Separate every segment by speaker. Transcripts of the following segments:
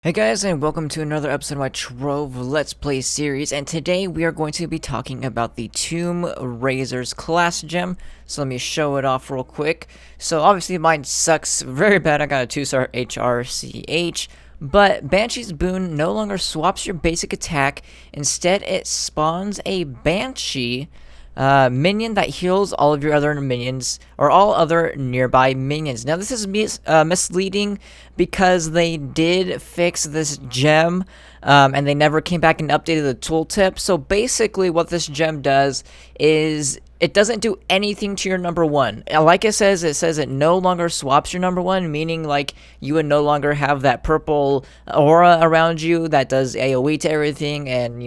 Speaker 1: Hey guys, and welcome to another episode of my Trove Let's Play series, and today we are going to be talking about the Tomb Razor's class gem. So let me show it off real quick. So obviously mine sucks very bad. I got a 2-star HRCH, but Banshee's Boon no longer swaps your basic attack. Instead, it spawns a Banshee minion that heals all of your other minions or all other nearby minions. Now this is misleading because they did fix this gem and they never came back and updated the tooltip. So basically what this gem does is it doesn't do anything to your number one. Like it says it no longer swaps your number one, meaning like you would no longer have that purple aura around you that does AoE to everything and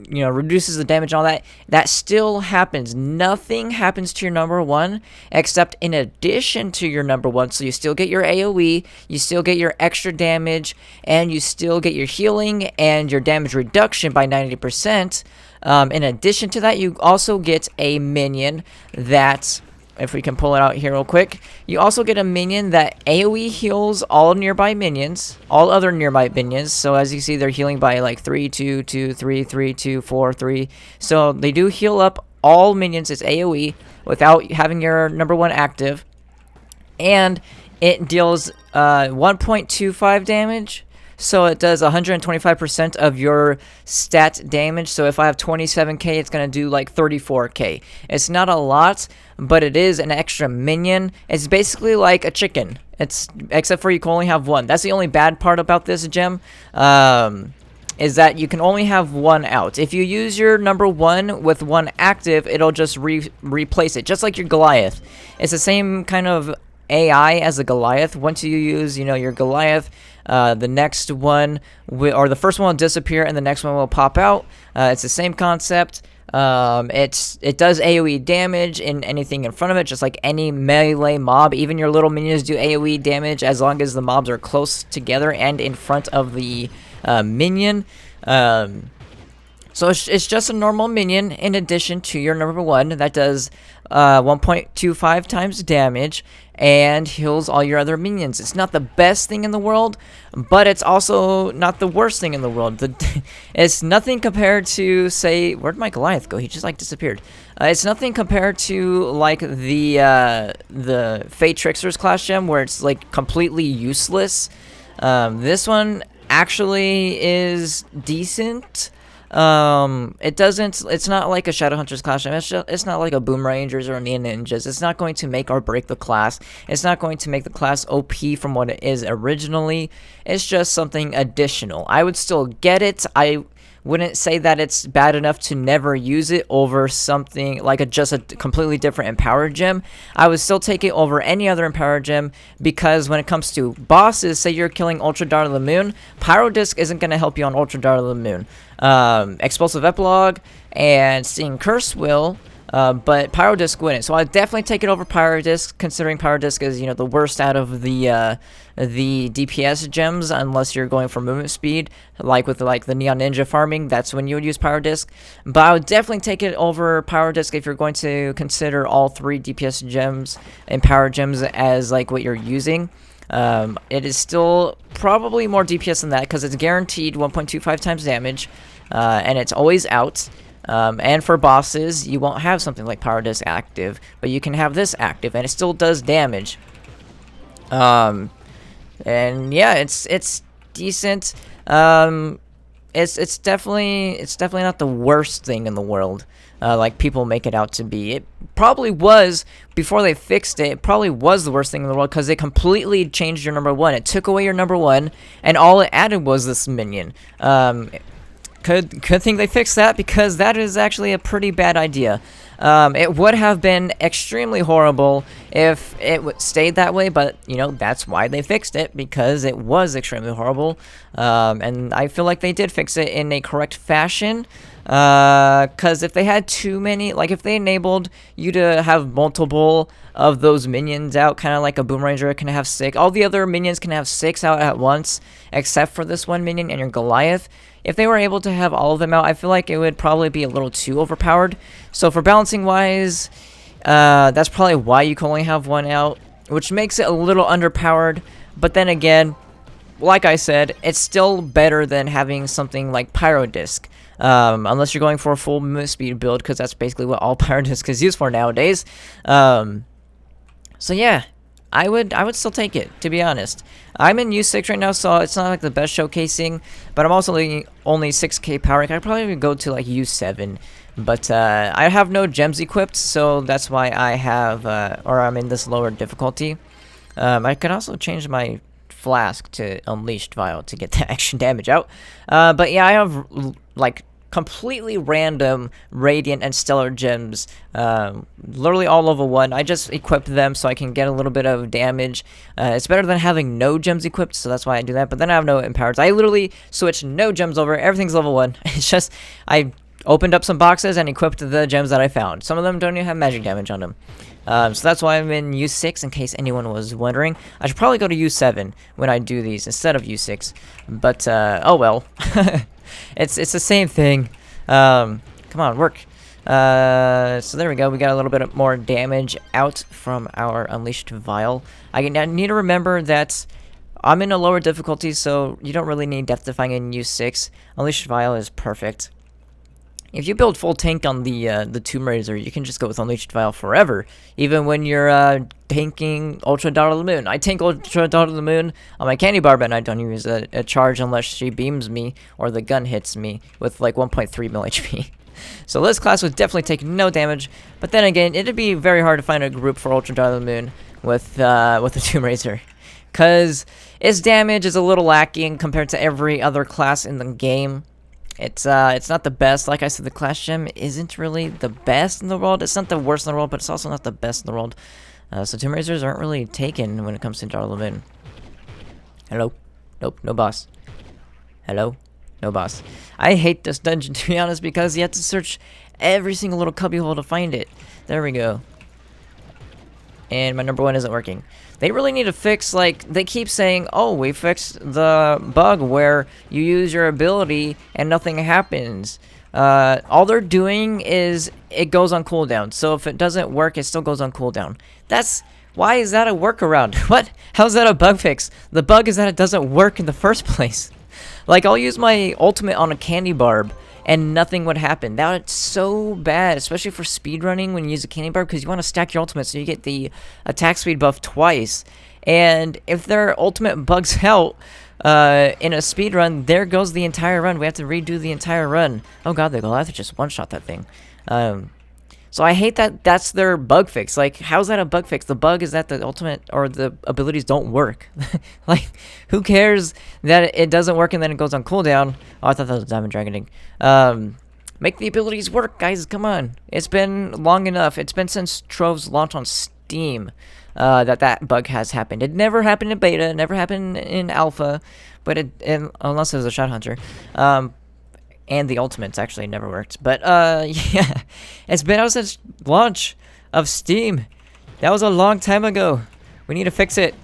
Speaker 1: reduces the damage and all that. That still happens. Nothing happens to your number one except in addition to your number one. So you still get your AoE, you still get your extra damage, and you still get your healing and your damage reduction by 90%. In addition to that, you also get a minion that, if we can pull it out here real quick, you also get a minion that AoE heals all nearby minions, all other nearby minions. So as you see, they're healing by like 3, 2, 2, 3, 3, 2, 4, 3. So they do heal up all minions. It's AoE without having your number one active. And it deals 1.25 damage. So it does 125% of your stat damage. So if I have 27k, it's going to do like 34k. It's not a lot, but it is an extra minion. It's basically like a chicken. Except for you can only have one. That's the only bad part about this gem. Is that you can only have one out. If you use your number one with one active, it'll just replace it. Just like your Goliath. It's the same kind of AI as a Goliath. Once you use, your Goliath, the next one or the first one will disappear and the next one will pop out. It's the same concept. It does AoE damage in anything in front of it, just like any melee mob. Even your little minions do AoE damage as long as the mobs are close together and in front of the minion. So it's just a normal minion in addition to your number one that does 1.25 times damage and heals all your other minions. It's not the best thing in the world, but it's also not the worst thing in the world. It's nothing compared to, say, where'd my Goliath go? He just like disappeared. It's nothing compared to like the Fate Trickster's class gem where it's like completely useless. This one actually is decent. It's not like a Shadowhunter's class gem. It's not like a Boomerangers or a Ninjas. It's not going to make or break the class. It's not going to make the class OP from what it is originally. It's just something additional. I would still get it. I wouldn't say that it's bad enough to never use it over something like just a completely different empowered gem. I would still take it over any other empowered gem because when it comes to bosses, say you're killing Ultra Dart of the Moon, Pyro Disc isn't going to help you on Ultra Dart of the Moon. Explosive Epilogue and Seeing Curse will, but Pyro Disc wouldn't. So I'd definitely take it over Pyro Disc, considering Pyro Disc is, the worst out of the DPS gems, unless you're going for movement speed, like with the Neon Ninja farming. That's when you would use Pyro Disc. But I would definitely take it over Pyro Disc if you're going to consider all three DPS gems and Power Gems as like what you're using. It is still probably more DPS than that because it's guaranteed 1.25 times damage, and it's always out. And for bosses, you won't have something like Power Disc active, but you can have this active, and it still does damage. And yeah, it's decent. It's definitely not the worst thing in the world, like people make it out to be. It probably was before they fixed it. It probably was the worst thing in the world because they completely changed your number one. It took away your number one, and all it added was this minion. Good thing they fixed that because that is actually a pretty bad idea. It would have been extremely horrible if it stayed that way, but, that's why they fixed it, because it was extremely horrible. And I feel like they did fix it in a correct fashion, because if they had too many, like if they enabled you to have multiple of those minions out, kind of like a Boomeranger can have 6, all the other minions can have 6 out at once, except for this one minion and your Goliath. If they were able to have all of them out, I feel like it would probably be a little too overpowered. So for balancing wise, that's probably why you can only have one out, which makes it a little underpowered. But then again, like I said, it's still better than having something like Pyro Disc. Unless you're going for a full move speed build, because that's basically what all Pyro Disc is used for nowadays. So yeah, I would still take it, to be honest. I'm in U6 right now, so it's not like the best showcasing, but I'm also only 6k power. I could probably go to like U7, but I have no gems equipped, so that's why I have, or I'm in this lower difficulty. I could also change my flask to Unleashed Vial to get the extra damage out. But yeah, I have like completely random Radiant and Stellar gems, literally all level 1. I just equipped them so I can get a little bit of damage. It's better than having no gems equipped, so that's why I do that. But then I have no empowers. I literally switched no gems over. Everything's level 1. It's just, I opened up some boxes and equipped the gems that I found. Some of them don't even have magic damage on them. So that's why I'm in U6, in case anyone was wondering. I should probably go to U7 when I do these instead of U6. But, oh well. It's the same thing. Come on, work. So there we go. We got a little bit more damage out from our Unleashed Vial. I need to remember that I'm in a lower difficulty, so you don't really need Death Defying in U6. Unleashed Vial is perfect. If you build full tank on the Tomb Raiser, you can just go with Unleashed Vial forever, even when you're tanking Ultra Daughter of the Moon. I tank Ultra Daughter of the Moon on my candy bar, but I don't use a charge unless she beams me or the gun hits me with like 1.3 mil HP. So this class would definitely take no damage, but then again, it'd be very hard to find a group for Ultra Daughter of the Moon with the Tomb Raiser, because its damage is a little lacking compared to every other class in the game. It's not the best. Like I said, the class gem isn't really the best in the world. It's not the worst in the world, but it's also not the best in the world. So Tomb Raisers aren't really taken when it comes to Daughter of the Moon. Hello? Nope, no boss. Hello? No boss. I hate this dungeon, to be honest, because you have to search every single little cubbyhole to find it. There we go. And my number 1 isn't working. They really need to fix, like, they keep saying, oh, we fixed the bug where you use your ability and nothing happens. All they're doing is it goes on cooldown. So if it doesn't work, it still goes on cooldown. Why is that a workaround? What? How's that a bug fix? The bug is that it doesn't work in the first place. Like, I'll use my ultimate on a candy barb and nothing would happen. That's so bad, especially for speedrunning when you use a candy barb, because you want to stack your ultimate so you get the attack speed buff twice. And if their ultimate bugs out in a speedrun, there goes the entire run. We have to redo the entire run. Oh god, they'll have to just one-shot that thing. So I hate that that's their bug fix. Like, how's that a bug fix? The bug is that the ultimate or the abilities don't work. Like, who cares that it doesn't work and then it goes on cooldown? Oh, I thought that was Diamond Dragoning. Make the abilities work, guys. Come on. It's been long enough. It's been since Trove's launch on Steam that bug has happened. It never happened in beta. It never happened in alpha. But unless it was a shot hunter. And the ultimates actually never worked. But, yeah. It's been out since launch of Steam. That was a long time ago. We need to fix it.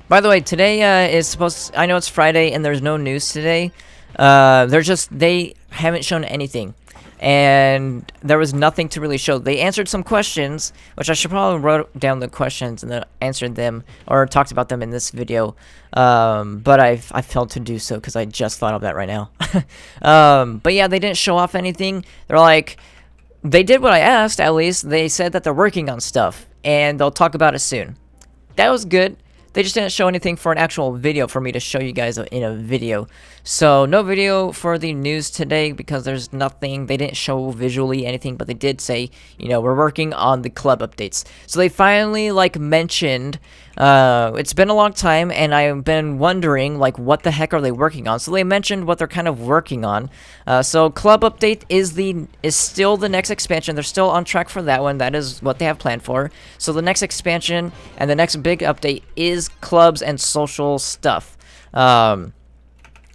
Speaker 1: By the way, today is supposed to, I know it's Friday and there's no news today. They haven't shown anything. And there was nothing to really show. They answered some questions, which I should probably wrote down the questions and then answered them or talked about them in this video. But I failed to do so because I just thought of that right now. But yeah, they didn't show off anything. They're like, they did what I asked, at least. They said that they're working on stuff and they'll talk about it soon. That was good. They just didn't show anything for an actual video for me to show you guys in a video. So no video for the news today because there's nothing. They didn't show visually anything, but they did say, you know, we're working on the club updates. So they finally like mentioned, it's been a long time and I've been wondering like what the heck are they working on. So they mentioned what they're kind of working on. So club update is still the next expansion. They're still on track for that one. That is what they have planned for. So the next expansion and the next big update is clubs and social stuff.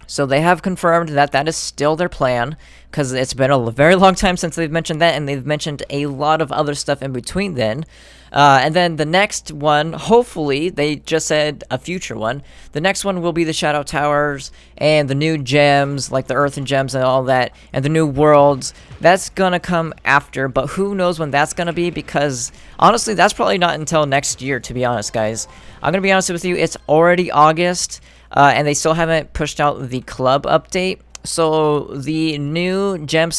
Speaker 1: So they have confirmed that that is still their plan, because it's been a very long time since they've mentioned that, and they've mentioned a lot of other stuff in between then. And then the next one, hopefully, they just said a future one. The next one will be the Shadow Towers and the new gems, like the Earthen Gems and all that, and the new worlds. That's gonna come after, but who knows when that's gonna be, because honestly, that's probably not until next year, to be honest, guys. I'm gonna be honest with you, it's already August. and they still haven't pushed out the club update. So the new gem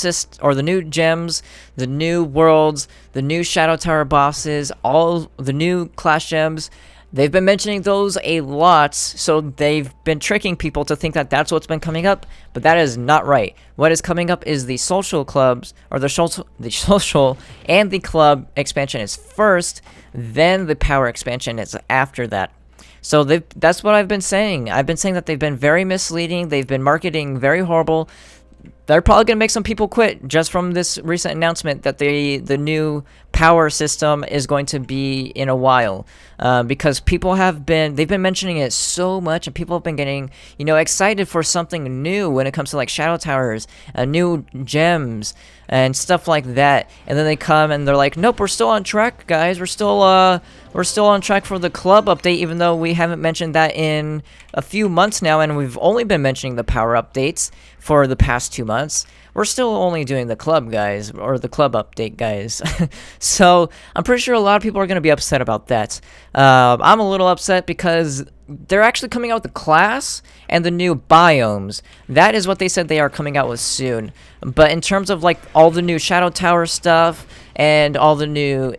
Speaker 1: or the new gems, the new worlds, the new Shadow Tower bosses, all the new class gems, they've been mentioning those a lot, so they've been tricking people to think that that's what's been coming up, but that is not right. What is coming up is the social clubs, or the social and the club expansion is first, then the power expansion is after that. So that's what I've been saying. I've been saying that they've been very misleading. They've been marketing very horrible. They're probably going to make some people quit just from this recent announcement that the new power system is going to be in a while. Because they've been mentioning it so much, and people have been getting, excited for something new when it comes to like Shadow Towers, new gems, and stuff like that. And then they come and they're like, nope, we're still on track, guys. We're still on track for the club update, even though we haven't mentioned that in a few months now, and we've only been mentioning the power updates for the past 2 months. We're still only doing the club, guys, or the club update, guys. So I'm pretty sure a lot of people are going to be upset about that. I'm a little upset because they're actually coming out with the class and the new biomes. That is what they said they are coming out with soon. But in terms of like all the new Shadow Tower stuff and all the new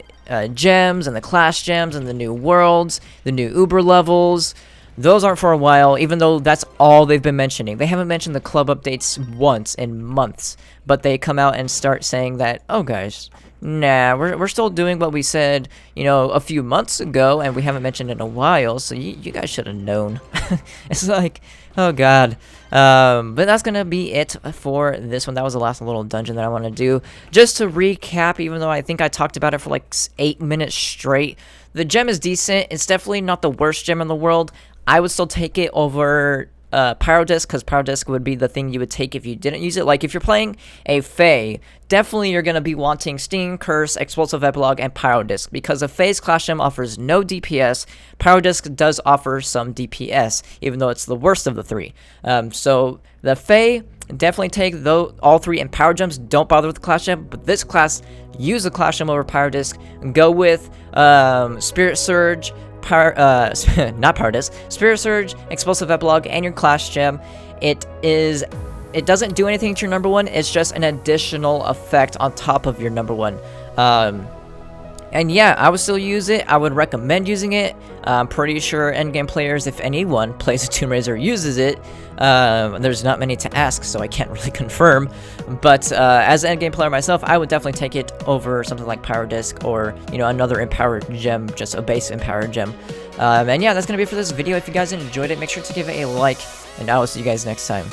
Speaker 1: gems and the class gems and the new worlds, the new Uber levels, those aren't for a while, even though that's all they've been mentioning. They haven't mentioned the club updates once in months, but they come out and start saying that, oh guys, nah, we're still doing what we said, a few months ago, and we haven't mentioned it in a while, so you guys should have known. It's like, oh god. But that's gonna be it for this one. That was the last little dungeon that I want to do. Just to recap, even though I think I talked about it for like 8 minutes straight, the gem is decent. It's definitely not the worst gem in the world. I would still take it over Pyrodisc, because Pyrodisc would be the thing you would take if you didn't use it. Like, if you're playing a Fae, definitely you're going to be wanting Sting, Curse, Explosive Epilogue, and Pyrodisc, because a Fae's Clash Gem offers no DPS. Pyrodisc does offer some DPS, even though it's the worst of the three. So the Fae, definitely take all three, and Power Gems, don't bother with the Clash Gem, but this class, use the Clash Gem over Pyrodisc, and go with Spirit Surge, not Pyrodisc, Spirit Surge, Explosive Epilogue, and your Clash Gem. It doesn't do anything to your number one, it's just an additional effect on top of your number one. And yeah, I would still use it. I would recommend using it. I'm pretty sure endgame players, if anyone plays a Tomb Raiser, uses it. There's not many to ask, so I can't really confirm. But as an endgame player myself, I would definitely take it over something like Pyrodisc or, another Empowered Gem, just a base Empowered Gem. And yeah, that's going to be it for this video. If you guys enjoyed it, make sure to give it a like, and I will see you guys next time.